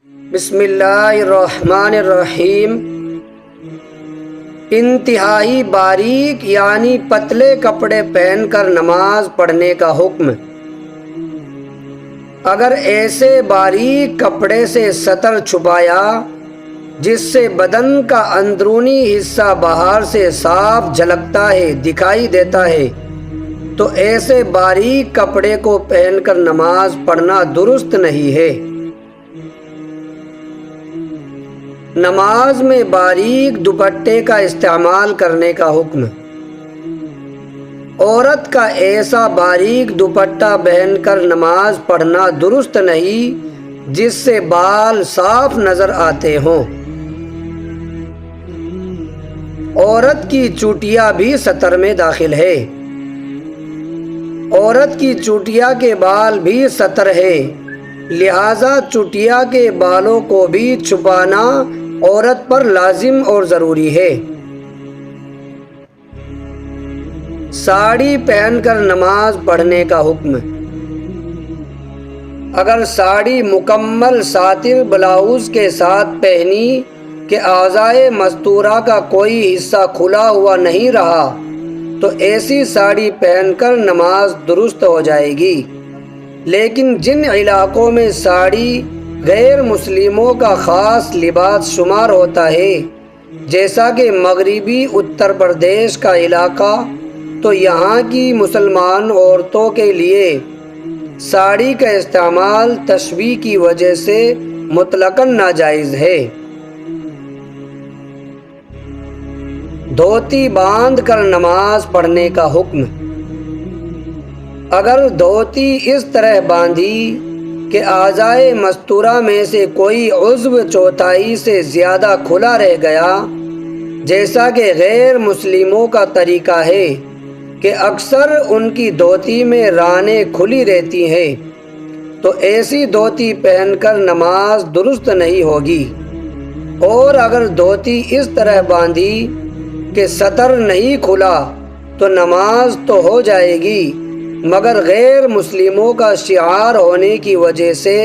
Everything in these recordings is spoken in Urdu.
بسم اللہ الرحمن الرحیم۔ انتہائی باریک یعنی پتلے کپڑے پہن کر نماز پڑھنے کا حکم۔ اگر ایسے باریک کپڑے سے سطر چھپایا جس سے بدن کا اندرونی حصہ باہر سے صاف جھلکتا ہے، دکھائی دیتا ہے، تو ایسے باریک کپڑے کو پہن کر نماز پڑھنا درست نہیں ہے۔ نماز میں باریک دوپٹے کا استعمال کرنے کا حکم۔ عورت کا ایسا باریک دوپٹہ پہن کر نماز پڑھنا درست نہیں جس سے بال صاف نظر آتے ہوں۔ عورت کی چوٹیاں بھی سطر میں داخل ہے۔ عورت کی چوٹیا کے بال بھی سطر ہے، لہذا چوٹیا کے بالوں کو بھی چھپانا عورت پر لازم اور ضروری ہے۔ ساڑی پہن کر نماز پڑھنے کا حکم۔ اگر ساڑی مکمل ساتر بلاؤز کے ساتھ پہنی کہ اعضائے مستورہ کا کوئی حصہ کھلا ہوا نہیں رہا تو ایسی ساڑی پہن کر نماز درست ہو جائے گی، لیکن جن علاقوں میں ساڑی غیر مسلموں کا خاص لباس شمار ہوتا ہے، جیسا کہ مغربی اتر پردیش کا علاقہ، تو یہاں کی مسلمان عورتوں کے لیے ساڑی کا استعمال تشبیہ کی وجہ سے مطلقاً ناجائز ہے۔ دھوتی باندھ کر نماز پڑھنے کا حکم۔ اگر دھوتی اس طرح باندھی کہ اعضائے مستورہ میں سے کوئی عضو چوتھائی سے زیادہ کھلا رہ گیا، جیسا کہ غیر مسلموں کا طریقہ ہے کہ اکثر ان کی دھوتی میں رانیں کھلی رہتی ہیں، تو ایسی دھوتی پہن کر نماز درست نہیں ہوگی۔ اور اگر دھوتی اس طرح باندھی کہ سطر نہیں کھلا تو نماز تو ہو جائے گی، مگر غیر مسلموں کا شعار ہونے کی وجہ سے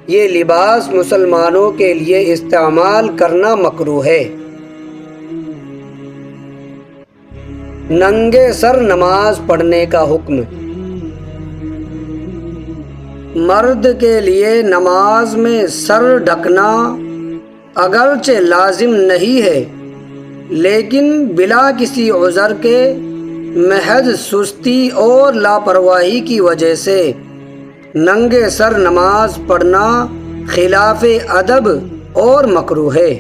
یہ لباس مسلمانوں کے لیے استعمال کرنا مکروہ ہے۔ ننگے سر نماز پڑھنے کا حکم۔ مرد کے لیے نماز میں سر ڈھکنا اگرچہ لازم نہیں ہے، لیکن بلا کسی عذر کے محض سستی اور لاپرواہی کی وجہ سے ننگے سر نماز پڑھنا خلاف ادب اور مکروہ ہے۔